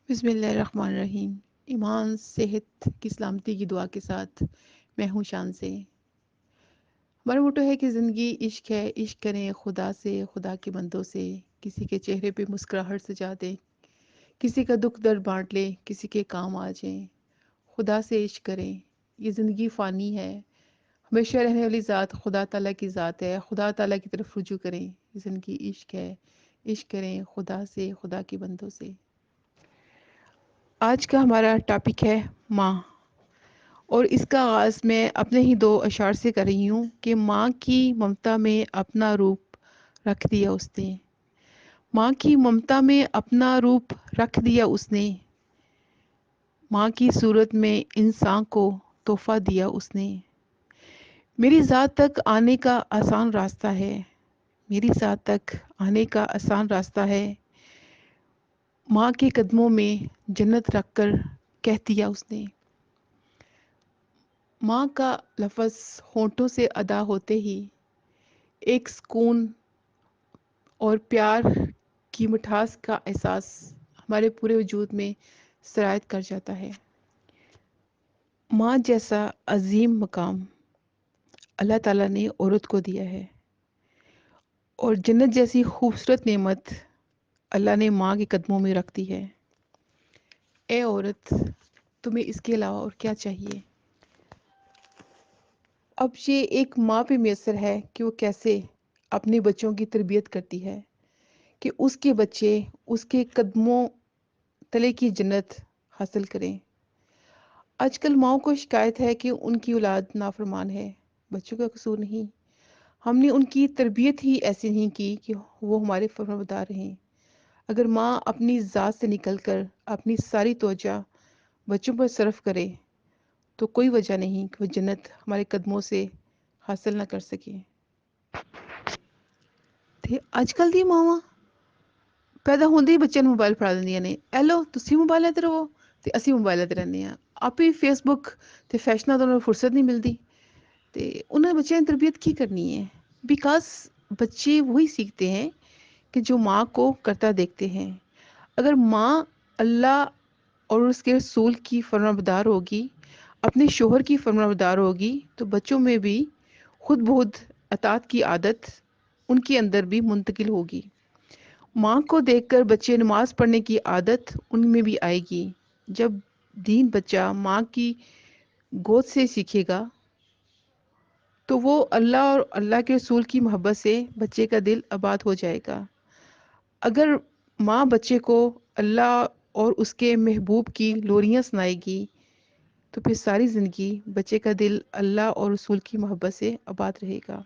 بسم اللہ الرحمن الرحیم۔ ایمان، صحت کی سلامتی کی دعا کے ساتھ میں ہوں شان سے۔ ہمارا موٹو ہے کہ زندگی عشق ہے، عشق کریں خدا سے، خدا کے بندوں سے، کسی کے چہرے پہ مسکراہٹ سجا دیں، کسی کا دکھ درد بانٹ لیں، کسی کے کام آ جائیں۔ خدا سے عشق کریں، یہ زندگی فانی ہے، ہمیشہ رہنے والی ذات خدا تعالیٰ کی ذات ہے، خدا تعالیٰ کی طرف رجوع کریں۔ یہ زندگی عشق ہے، عشق کریں خدا سے، خدا کے بندوں سے۔ آج کا ہمارا ٹاپک ہے ماں، اور اس کا آغاز میں اپنے ہی دو اشعار سے کر رہی ہوں کہ ماں کی ممتا میں اپنا روپ رکھ دیا اس نے، ماں کی ممتا میں اپنا روپ رکھ دیا اس نے، ماں کی صورت میں انسان کو تحفہ دیا اس نے۔ میری ذات تک آنے کا آسان راستہ ہے، میری ذات تک آنے کا آسان راستہ ہے، ماں کے قدموں میں جنت رکھ کر کہہ دیا اس نے۔ ماں کا لفظ ہونٹوں سے ادا ہوتے ہی ایک سکون اور پیار کی مٹھاس کا احساس ہمارے پورے وجود میں سرایت کر جاتا ہے۔ ماں جیسا عظیم مقام اللہ تعالیٰ نے عورت کو دیا ہے، اور جنت جیسی خوبصورت نعمت اللہ نے ماں کے قدموں میں رکھ دی ہے۔ اے عورت، تمہیں اس کے علاوہ اور کیا چاہیے؟ اب یہ ایک ماں پہ میسر ہے کہ وہ کیسے اپنے بچوں کی تربیت کرتی ہے کہ اس کے بچے اس کے قدموں تلے کی جنت حاصل کریں۔ آج کل ماؤں کو شکایت ہے کہ ان کی اولاد نافرمان ہے۔ بچوں کا قصور نہیں، ہم نے ان کی تربیت ہی ایسی نہیں کی کہ وہ ہمارے فرمانبردار رہیں۔ اگر ماں اپنی ذات سے نکل کر اپنی ساری توجہ بچوں پر صرف کرے تو کوئی وجہ نہیں کہ وہ جنت ہمارے قدموں سے حاصل نہ کر سکے۔ ਤੇ ਅੱਜ ਕੱਲ੍ਹ ਦੀ ਮਾਵਾਂ ਪੈਦਾ ਹੁੰਦੇ ਹੀ ਬੱਚਿਆਂ ਨੂੰ ਮੋਬਾਈਲ ਫੜਾ ਦਿੰਦੀਆਂ ਨੇ, ਐ ਲਓ ਤੁਸੀਂ ਮੋਬਾਈਲਾਂ ਤੇ ਰਹੋ ਤੇ ਅਸੀਂ ਮੋਬਾਈਲਾਂ ਤੇ ਰਹਿੰਦੇ ਹਾਂ। ਆਪੇ ਫੇਸਬੁੱਕ ਤੇ ਫੈਸ਼ਨਾਂ ਤੋਂ ਉਹਨਾਂ ਨੂੰ ਫੁਰਸਤ ਨਹੀਂ ਮਿਲਦੀ, ਤੇ ਉਹਨਾਂ ਦੇ ਬੱਚਿਆਂ ਦੀ ਤਰਬੀਅਤ ਕੀ ਕਰਨੀ ہے؟ بیکاز بچے وہی سیکھتے ہیں کہ جو ماں کو کرتا دیکھتے ہیں۔ اگر ماں اللہ اور اس کے رسول کی فرمانبردار ہوگی، اپنے شوہر کی فرمانبردار ہوگی، تو بچوں میں بھی خود بخود اطاعت کی عادت ان کے اندر بھی منتقل ہوگی۔ ماں کو دیکھ کر بچے نماز پڑھنے کی عادت ان میں بھی آئے گی۔ جب دین بچہ ماں کی گود سے سیکھے گا تو وہ اللہ اور اللہ کے رسول کی محبت سے بچے کا دل آباد ہو جائے گا۔ اگر ماں بچے کو اللہ اور اس کے محبوب کی لوریاں سنائے گی تو پھر ساری زندگی بچے کا دل اللہ اور رسول کی محبت سے آباد رہے گا۔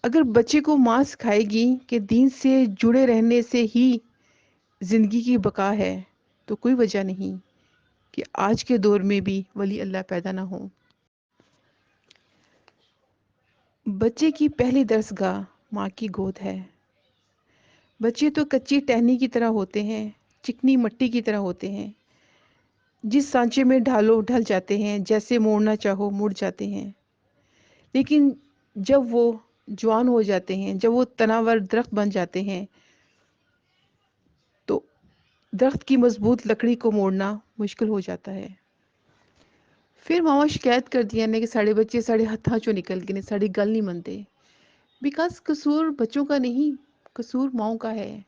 اگر بچے کو ماں سکھائے گی کہ دین سے جڑے رہنے سے ہی زندگی کی بقا ہے تو کوئی وجہ نہیں کہ آج کے دور میں بھی ولی اللہ پیدا نہ ہوں۔ بچے کی پہلی درسگاہ ماں کی گود ہے۔ بچے تو کچی ٹہنی کی طرح ہوتے ہیں، چکنی مٹی کی طرح ہوتے ہیں، جس سانچے میں ڈھالو ڈھل جاتے ہیں، جیسے موڑنا چاہو مڑ جاتے ہیں۔ لیکن جب وہ جوان ہو جاتے ہیں، جب وہ تناور درخت بن جاتے ہیں تو درخت کی مضبوط لکڑی کو موڑنا مشکل ہو جاتا ہے۔ پھر ماما شکایت کر دیا نے کہ ساڑے بچے ساڑے ہتھاں چوں نکل گئے نے، ساڑی گل نہیں منتے۔ بیکاز قصور بچوں کا نہیں، قصور ماؤں کا ہے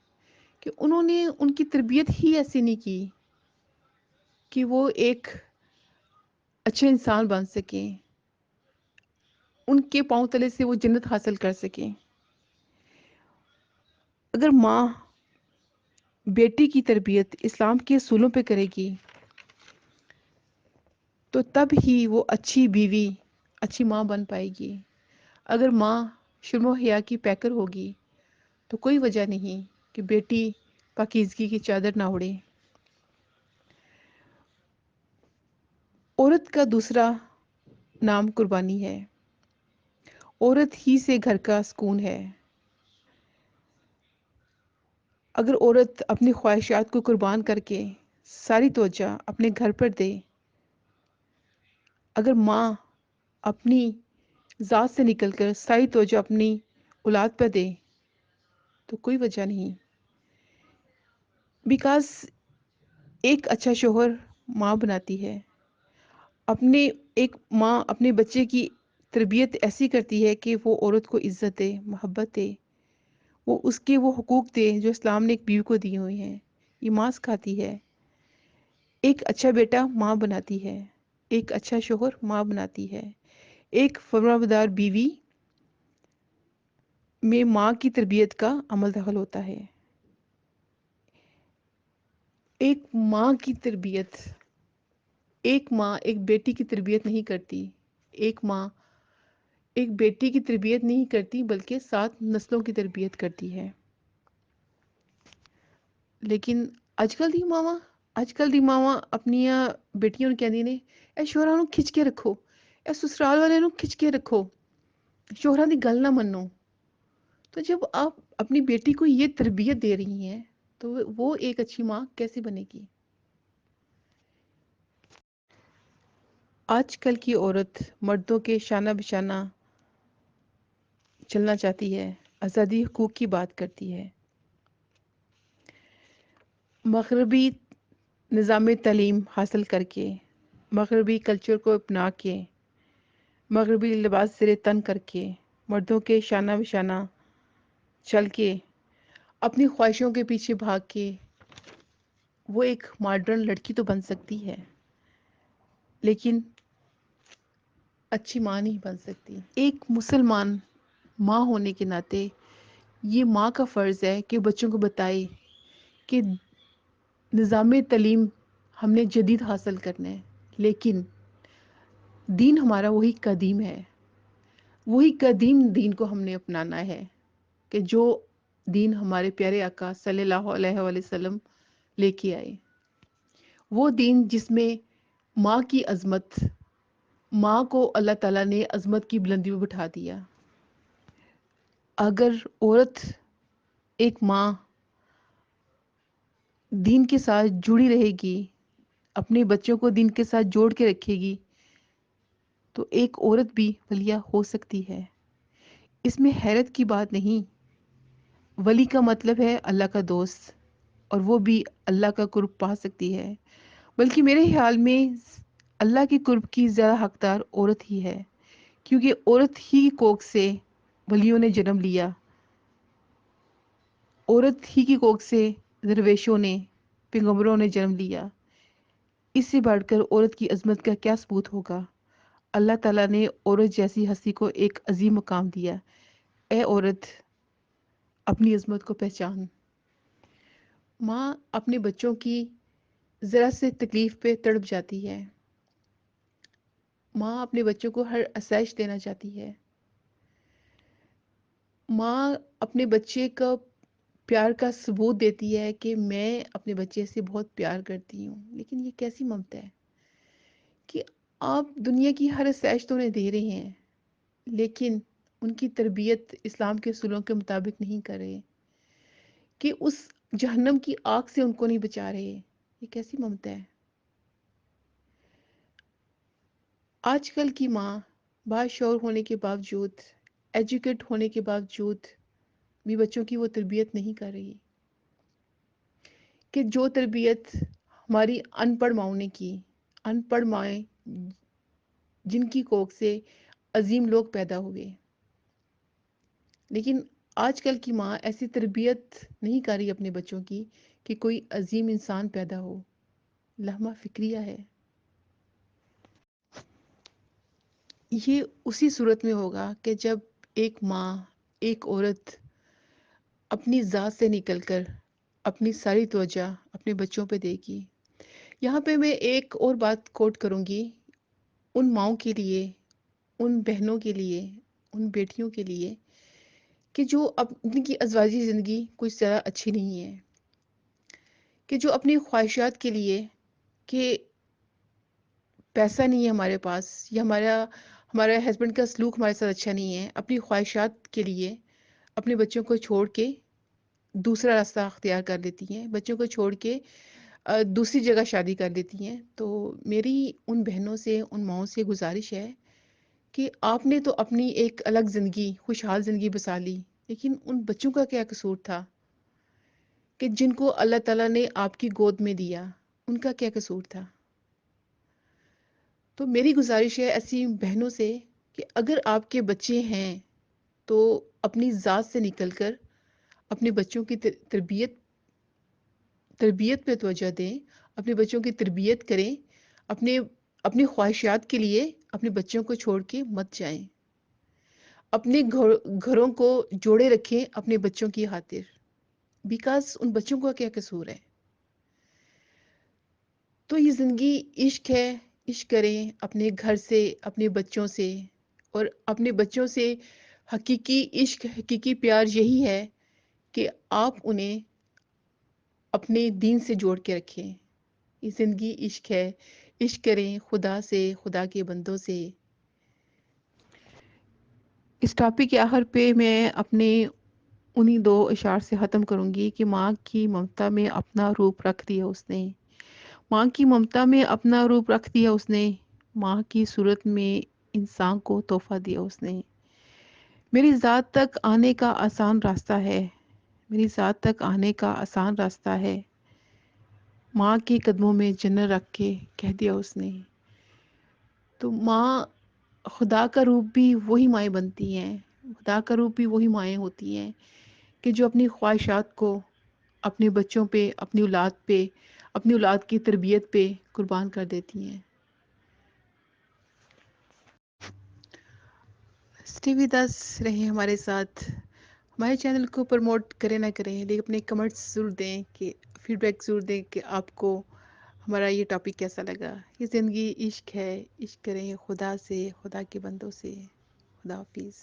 کہ انہوں نے ان کی تربیت ہی ایسی نہیں کی کہ وہ ایک اچھے انسان بن سکیں، ان کے پاؤں تلے سے وہ جنت حاصل کر سکیں۔ اگر ماں بیٹی کی تربیت اسلام کے اصولوں پہ کرے گی تو تب ہی وہ اچھی بیوی، اچھی ماں بن پائے گی۔ اگر ماں شرم و حیا کی پیکر ہوگی تو کوئی وجہ نہیں کہ بیٹی پاکیزگی کی چادر نہ اڑے۔ عورت کا دوسرا نام قربانی ہے۔ عورت ہی سے گھر کا سکون ہے۔ اگر عورت اپنی خواہشات کو قربان کر کے ساری توجہ اپنے گھر پر دے، اگر ماں اپنی ذات سے نکل کر ساری توجہ اپنی اولاد پر دے تو کوئی وجہ نہیں۔ بیکاز ایک اچھا شوہر ماں بناتی ہے. ایک ماں اپنے بچے کی تربیت ایسی کرتی ہے کہ وہ عورت کو عزت دے، محبت دے، وہ اس کے وہ حقوق دے جو اسلام نے ایک بیوی کو دیے ہوئے ہیں. یہ ماں سکھاتی ہے. ایک اچھا بیٹا ماں بناتی ہے. ایک اچھا شوہر ماں بناتی ہے. ایک فرمانبردار بیوی میں ماں کی تربیت کا عمل دخل ہوتا ہے. ایک ماں کی تربیت، ایک ماں ایک بیٹی کی تربیت نہیں کرتی. ایک ماں ایک بیٹی کی تربیت نہیں کرتی بلکہ 7 نسلوں کی تربیت کرتی ہے. لیکن اج کل دی ماواں اپنیاں بیٹیاں نوں کہندی نے اے شوہراں نوں کھچ کے رکھو، اے سسرال والے نوں کھچ کے رکھو، شوہراں دی گل نہ منو. تو جب آپ اپنی بیٹی کو یہ تربیت دے رہی ہیں تو وہ ایک اچھی ماں کیسے بنے گی؟ آج کل کی عورت مردوں کے شانہ بشانہ چلنا چاہتی ہے، آزادی حقوق کی بات کرتی ہے. مغربی نظام تعلیم حاصل کر کے، مغربی کلچر کو اپنا کے، مغربی لباس زیر تن کر کے، مردوں کے شانہ بشانہ چل کے، اپنی خواہشوں کے پیچھے بھاگ کے وہ ایک ماڈرن لڑکی تو بن سکتی ہے لیکن اچھی ماں نہیں بن سکتی. ایک مسلمان ماں ہونے کے ناطے یہ ماں کا فرض ہے کہ بچوں کو بتائے کہ نظام تعلیم ہم نے جدید حاصل کرنا ہے لیکن دین ہمارا وہی قدیم ہے. وہی قدیم دین کو ہم نے اپنانا ہے کہ جو دین ہمارے پیارے آقا صلی اللہ علیہ وآلہ وسلم لے کے آئے. وہ دین جس میں ماں کی عظمت، ماں کو اللہ تعالیٰ نے عظمت کی بلندی میں بٹھا دیا. اگر عورت ایک ماں دین کے ساتھ جڑی رہے گی، اپنے بچوں کو دین کے ساتھ جوڑ کے رکھے گی تو ایک عورت بھی ولیہ ہو سکتی ہے. اس میں حیرت کی بات نہیں. ولی کا مطلب ہے اللہ کا دوست اور وہ بھی اللہ کا قرب پا سکتی ہے. بلکہ میرے خیال میں اللہ کے قرب کی زیادہ حقدار عورت ہی ہے کیونکہ عورت ہی کوکھ سے ولیوں نے جنم لیا. عورت ہی کی کوکھ سے درویشوں نے، پیغمبروں نے جنم لیا. اس سے بڑھ کر عورت کی عظمت کا کیا ثبوت ہوگا؟ اللہ تعالیٰ نے عورت جیسی ہستی کو ایک عظیم مقام دیا. اے عورت، اپنی عظمت کو پہچان. ماں اپنے بچوں کی ذرا سے تکلیف پہ تڑپ جاتی ہے. ماں اپنے بچوں کو ہر آسائش دینا چاہتی ہے. ماں اپنے بچے کا پیار کا ثبوت دیتی ہے کہ میں اپنے بچے سے بہت پیار کرتی ہوں. لیکن یہ کیسی ممتا ہے کہ آپ دنیا کی ہر آسائش تو انہیں دے رہے ہیں لیکن ان کی تربیت اسلام کے اصولوں کے مطابق نہیں کر رہے، کہ اس جہنم کی آگ سے ان کو نہیں بچا رہے. یہ کیسی ممتا ہے؟ آج کل کی ماں باشعور ہونے کے باوجود، ایجوکیٹ ہونے کے باوجود بھی بچوں کی وہ تربیت نہیں کر رہی کہ جو تربیت ہماری ان پڑھ ماؤں نے کی. ان پڑھ مائیں جن کی کوکھ سے عظیم لوگ پیدا ہوئے. لیکن آج کل کی ماں ایسی تربیت نہیں کر رہی اپنے بچوں کی کہ کوئی عظیم انسان پیدا ہو. لہمہ فکریہ ہے. یہ اسی صورت میں ہوگا کہ جب ایک ماں، ایک عورت اپنی ذات سے نکل کر اپنی ساری توجہ اپنے بچوں پہ دے گی. یہاں پہ میں ایک اور بات کوٹ کروں گی ان ماؤں کے لیے، ان بہنوں کے لیے، ان بیٹیوں کے لیے کہ جو اب ان کی ازواجی زندگی کچھ زیادہ اچھی نہیں ہے، کہ جو اپنی خواہشات کے لیے کہ پیسہ نہیں ہے ہمارے پاس یا ہمارا ہسبینڈ کا سلوک ہمارے ساتھ اچھا نہیں ہے، اپنی خواہشات کے لیے اپنے بچوں کو چھوڑ کے دوسرا راستہ اختیار کر لیتی ہیں، بچوں کو چھوڑ کے دوسری جگہ شادی کر لیتی ہیں. تو میری ان بہنوں سے، ان ماؤں سے گزارش ہے کہ آپ نے تو اپنی ایک الگ زندگی، خوشحال زندگی بسا لی لیکن ان بچوں کا کیا قصور تھا کہ جن کو اللہ تعالیٰ نے آپ کی گود میں دیا. ان کا کیا قصور تھا؟ تو میری گزارش ہے ایسی بہنوں سے کہ اگر آپ کے بچے ہیں تو اپنی ذات سے نکل کر اپنے بچوں کی تربیت پہ توجہ دیں، اپنے بچوں کی تربیت کریں، اپنے اپنی خواہشات کے لیے اپنے بچوں کو چھوڑ کے مت جائیں، اپنے گھروں کو جوڑے رکھیں اپنے بچوں کی خاطر، بیکاز ان بچوں کا کیا قصور ہے؟ تو یہ زندگی عشق ہے، عشق کریں اپنے گھر سے، اپنے بچوں سے، اور اپنے بچوں سے حقیقی عشق، حقیقی پیار یہی ہے کہ آپ انہیں اپنے دین سے جوڑ کے رکھیں۔ یہ زندگی عشق ہے، عشق کریں خدا سے، خدا کے بندوں سے۔ اس ٹاپک کے آخر پہ میں اپنے انہی دو اشعار سے ختم کروں گی کہ ماں کی ممتا میں اپنا روپ رکھ دیا اس نے، ماں کی ممتا میں اپنا روپ رکھ دیا اس نے، ماں کی صورت میں انسان کو تحفہ دیا اس نے۔ میری ذات تک آنے کا آسان راستہ ہے، میری ذات تک آنے کا آسان راستہ ہے، ماں کے قدموں میں جنت رکھ کے کہہ دیا اس نے۔ تو ماں، خدا کا روپ بھی وہی مائیں بنتی ہیں، خدا کا روپ بھی وہی مائیں ہوتی ہیں کہ جو اپنی خواہشات کو اپنے بچوں پہ، اپنی اولاد پہ، اپنی اولاد کی تربیت پہ قربان کر دیتی ہیں۔ اسٹے ود اس، رہیں ہمارے ساتھ، ہمارے چینل کو پروموٹ کریں نہ کریں لیکن اپنے کمنٹس ضرور دیں، کہ فیڈ بیک ضرور دیں کہ آپ کو ہمارا یہ ٹاپک کیسا لگا۔ یہ زندگی عشق ہے، عشق کریں خدا سے، خدا کے بندوں سے۔ خدا حافظ۔